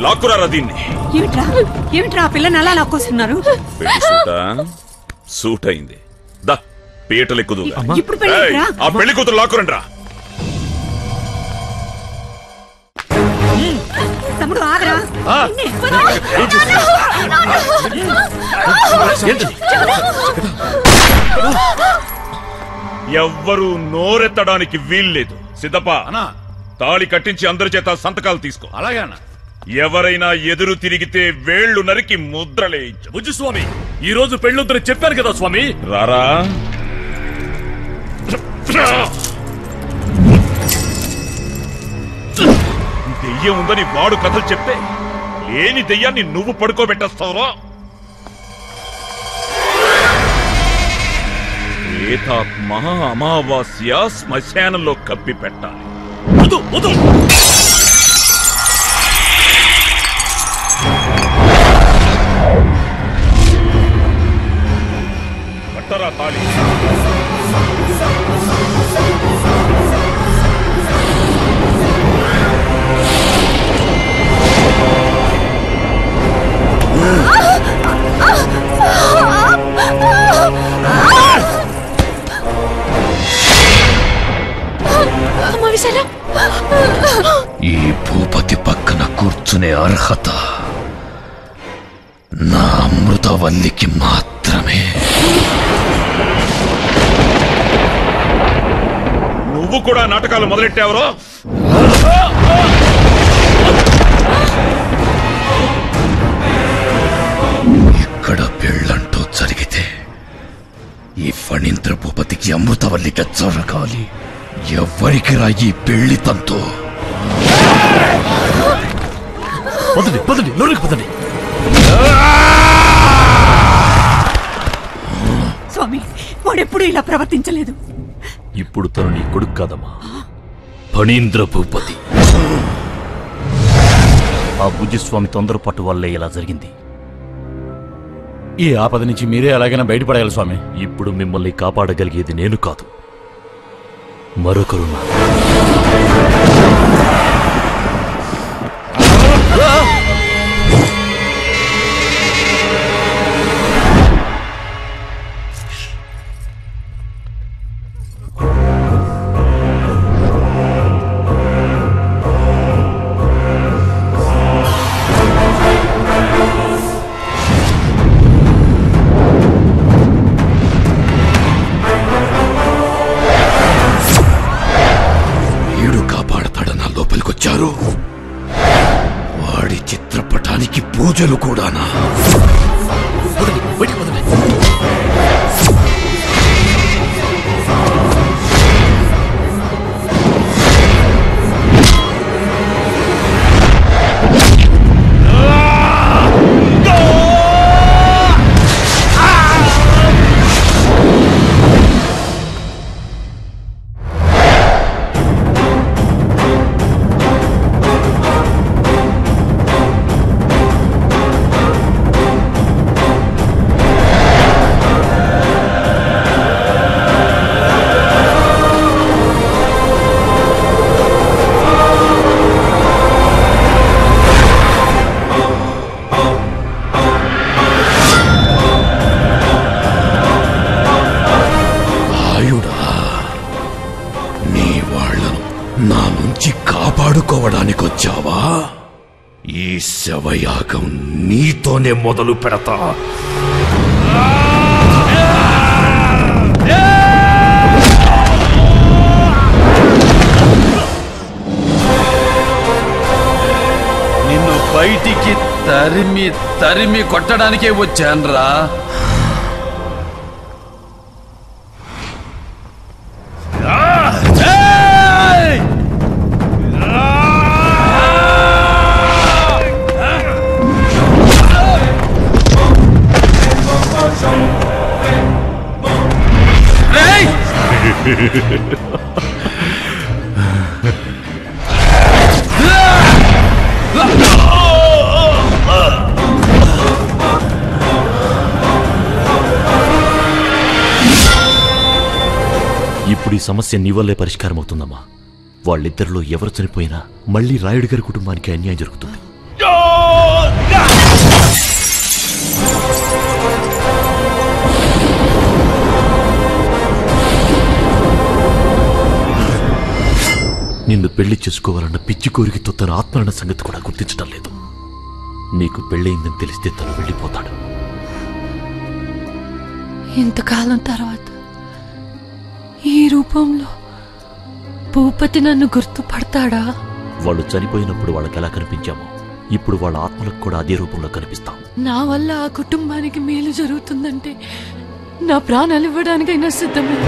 లాక్కురారా దీన్ని. ఏమిట్రా పిల్లని అలా లాక్కొస్తున్నారు? సూట్ అయింది. దా పీటలెక్కుదు. ఆ పెళ్లి కూతురు లాక్కురండి రా. తమ్ముడు ఆగరా. ఎవ్వరూ నోరెత్తడానికి వీల్లేదు. సిద్ధప్ప తాళి కట్టించి అందరి చేత సంతకాలు తీసుకో. అలాగే అన్న. ఎవరైనా ఎదురు తిరిగితే వేళ్లు నరికి ముద్రలేయించు. బుజ్జు స్వామి, ఈ రోజు పెళ్ళొద్దని చెప్పారు కదా స్వామి. రారా. దెయ్యం ఉందని వాడు కథలు చెప్తే లేని దెయ్యాన్ని నువ్వు పడుకోబెట్టేస్తావురా. ప్రేతాత్మ అమావాస్య శ్మశానంలో కప్పి పెట్టాలి. పట్టరా తాళి. ఈ భూపతి పక్కన కూర్చునే అర్హత నా అమృతవల్లికి మాత్రమే. నువ్వు కూడా నాటకాలు మొదలెట్టావరో. ఇక్కడ పెళ్ళంటూ జరిగితే ఈ ఫణీంద్ర భూపతికి అమృతవల్లికి జరగాలి. ఎవరికి రా ఈ పెళ్లి తంతో? స్వామి, వాడెప్పుడు ఇలా ప్రవర్తించలేదు. ఇప్పుడు తను నీ కొడుకు కాదమ్మా, ఫణీంద్ర భూపతి. ఆ బుజ్జిస్వామి తొందరపాటు వల్లే ఇలా జరిగింది. ఈ ఆపద నుంచి మీరే ఎలాగైనా బయటపడాలి స్వామి. ఇప్పుడు మిమ్మల్ని కాపాడగలిగేది నేను కాదు, మరొకరున్నా. వాడి చిత్రపటానికి పూజలు కూడానా? నా నుంచి కాపాడుకోవడానికొచ్చావా? ఈ శవయాగం నీతోనే మొదలు పెడతా. నిన్ను బయటికి తరిమి తరిమి కొట్టడానికే వచ్చాన్రా. ఇప్పుడు ఈ సమస్య నీ వల్లే పరిష్కారం అవుతుందమ్మా. వాళ్ళిద్దరిలో ఎవరు చనిపోయినా మళ్ళీ రాయుడు గారి కుటుంబానికి అన్యాయం జరుగుతుంది. నిన్ను పెళ్లి చేసుకోవాలన్న పిచ్చి కోరికతో తన ఆత్మరణ సంగతి కూడా గుర్తించడం లేదు. నీకు పెళ్ళయిందని తెలిస్తే తను వెళ్ళిపోతాడు. ఇంతకాలం తర్వాత ఈ రూపంలో భూపతి నన్ను గుర్తుపడతాడా? వాళ్ళు చనిపోయినప్పుడు వాళ్ళకి ఎలా కనిపించామో ఇప్పుడు వాళ్ళ ఆత్మలకు కూడా అదే రూపంలో కనిపిస్తాం. నా వల్ల ఆ కుటుంబానికి మేలు జరుగుతుందంటే నా ప్రాణాలు ఇవ్వడానికైనా సిద్ధమే.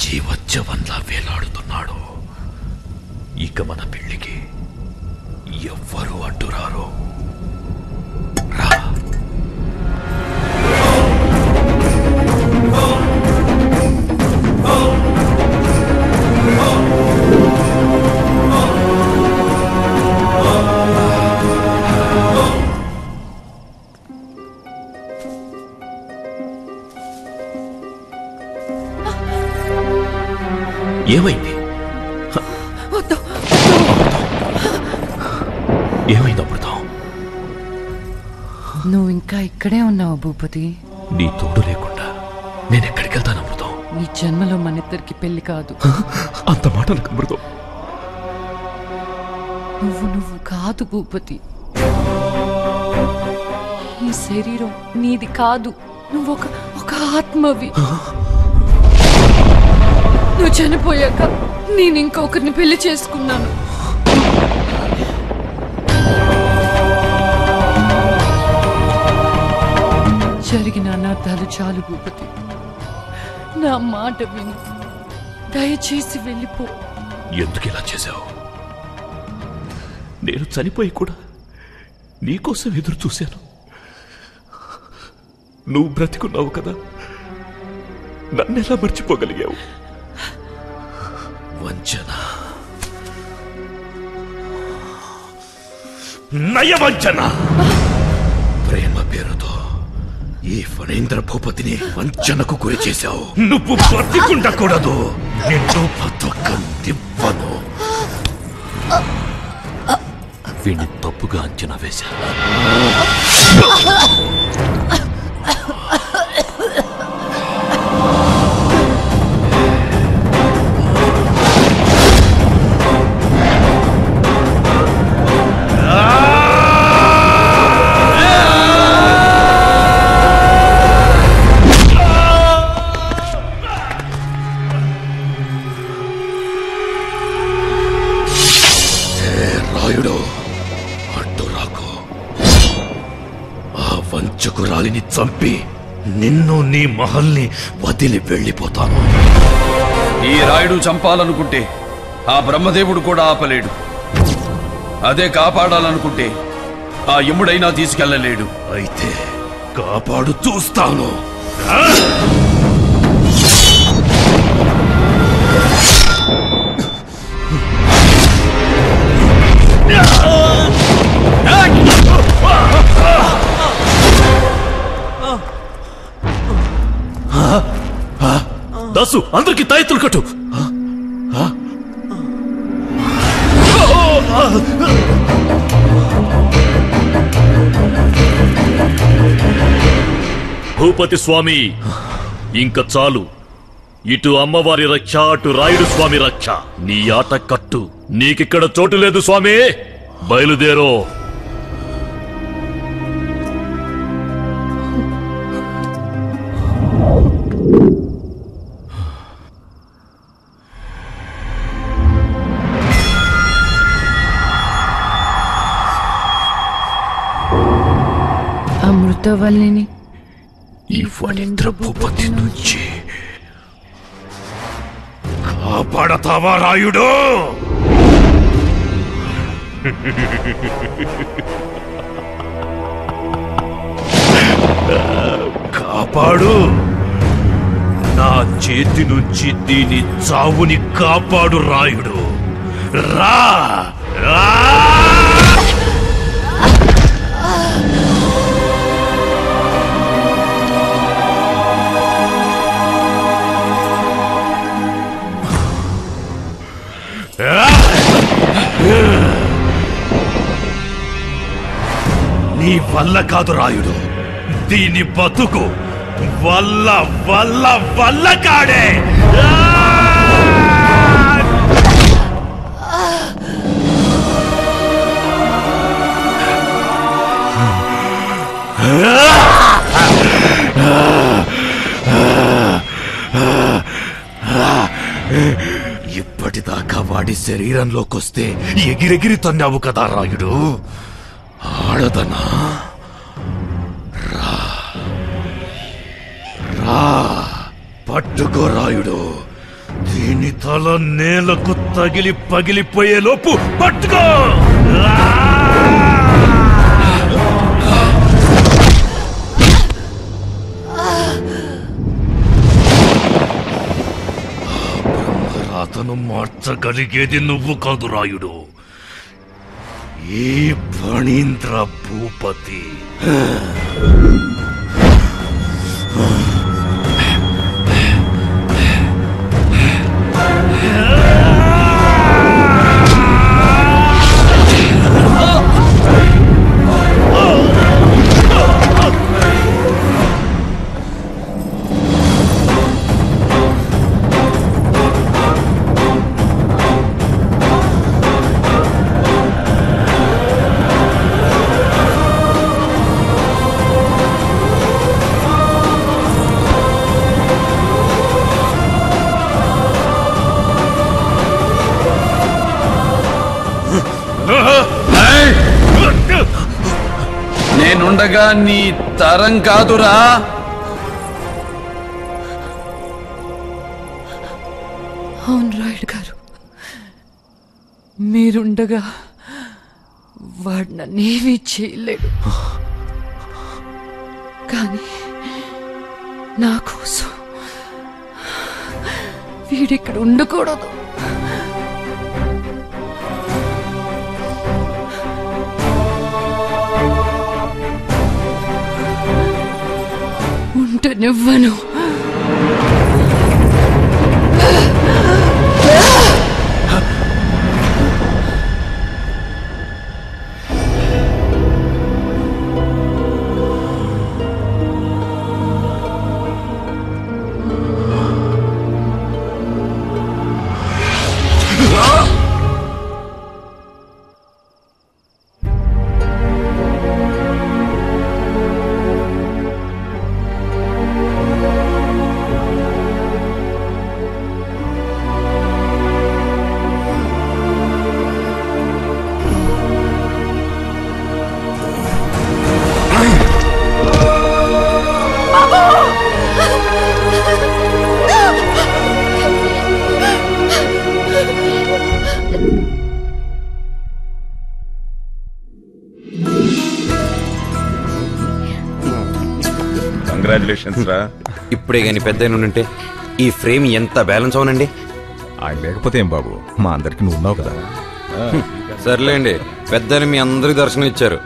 జీవోత్సవంలా వేలాడుతున్నాడు. ఇక మన పెళ్లికి ఎవ్వరూ అడ్డురారు. రా. ఏమైంది? ఏమైంది అమృతం? నువ్వు ఇంకా ఇక్కడే ఉన్నావు భూపతి. నీ తోడు లేకుండా నేనెక్కడికి వెళ్తాను అమృతం? నీ జన్మలో మనిద్దరికి పెళ్లి కాదు. అంత మాట నాకు అమృతం. నువ్వు కాదు భూపతి. ఈ శరీరం నీది కాదు. నువ్వు ఒక ఆత్మవి. నువ్వు చనిపోయాక నేను ఇంకొకరిని పెళ్లి చేసుకున్నాను. జరిగిన అనర్థాలు చాలు భూపతి. నా మాట విని దయచేసి వెళ్ళిపో. ఎందుకు ఇలా చేశావు? నేను చనిపోయి కూడా నీకోసం ఎదురు చూశాను. నువ్వు బ్రతికున్నావు కదా, నన్నెలా మర్చిపోగలిగావు? వంచన, నయవంచన. ప్రేమ పేరుతో ఈ ఫణేంద్ర భూపతిని వంచనకు గురి చేశావు. నువ్వు బ్రతికుండకూడదు. నిన్ను బతకనివ్వను. వీణ్ణి తప్పుగా అంచనా వేశాను. వంచకురాలిని చంపి నిన్ను నీ మహల్ని వదిలి వెళ్ళిపోతాను. ఈ రాయుడు చంపాలనుకుంటే ఆ బ్రహ్మదేవుడు కూడా ఆపలేడు. అదే కాపాడాలనుకుంటే ఆ యముడైనా తీసుకెళ్లలేడు. అయితే కాపాడు చూస్తాను. దాసు, అందరికి తాయెత్తులు కట్టు. భూపతి స్వామి, ఇంక చాలు. ఇటు అమ్మవారి రక్ష, అటు రాయుడు స్వామి రక్ష. నీ ఆట కట్టు. నీకిక్కడ చోటు లేదు స్వామి. బయలుదేరో. అమృతవల్లిని ఈ వనింద్ర భూపతి నుంచి కాపాడతావా రాయుడు? కాపాడు, నా చేతి నుంచి దీని చావుని కాపాడు రాయుడు. రా రా! నీ వల్ల కాదు రాయుడు, దీని బతుకు వల్ల వల్ల వల్ల కాడే. ఇప్పటిదాకా వాడి శరీరంలోకొస్తే ఎగిరెగిరి తన్నావు కదా రాయుడు. ఆడదనా? రా రా, పట్టుకో రాయుడు. దీని తల నేలకు తగిలి పగిలిపోయేలోపు పట్టుకో. బ్రహ్మరాతను మార్చగలిగేది నువ్వు కాదు రాయుడు, ఈ ఫణీంద్ర భూపతి. నేనుండగా నీ తరం కాదురా. అవును రాయుడు గారు, మీరుండగా వాడు నన్నేమీ చేయలేడు. కానీ నా కోసం వీడిక్కడ ఉండకూడదు. ఉంటనివ్వను. కంగ్రాచులేషన్స్ రా. ఇప్పుడే గాని పెద్ద ఉంటే ఈ ఫ్రేమ్ ఎంత బ్యాలెన్స్ అవునండి. ఆయన లేకపోతే ఏం బాబు, మా అందరికి నువ్వు ఉన్నావు కదా. సర్లేండి, పెద్దని మీ అందరికి దర్శనం ఇచ్చారు.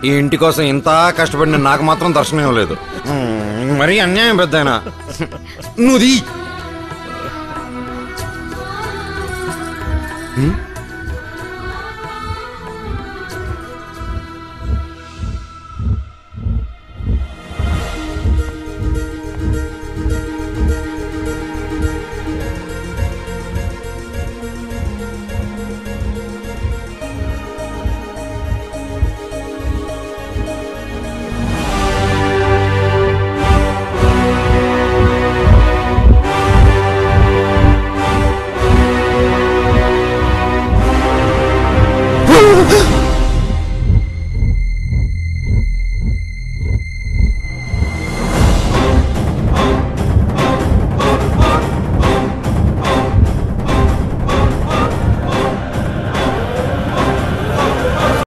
ఈ ఇంటి కోసం ఇంత కష్టపడిన నాకు మాత్రం దర్శనం ఇవ్వలేదు. మరీ అన్యాయం పెద్దాయన. నువ్వు Oh!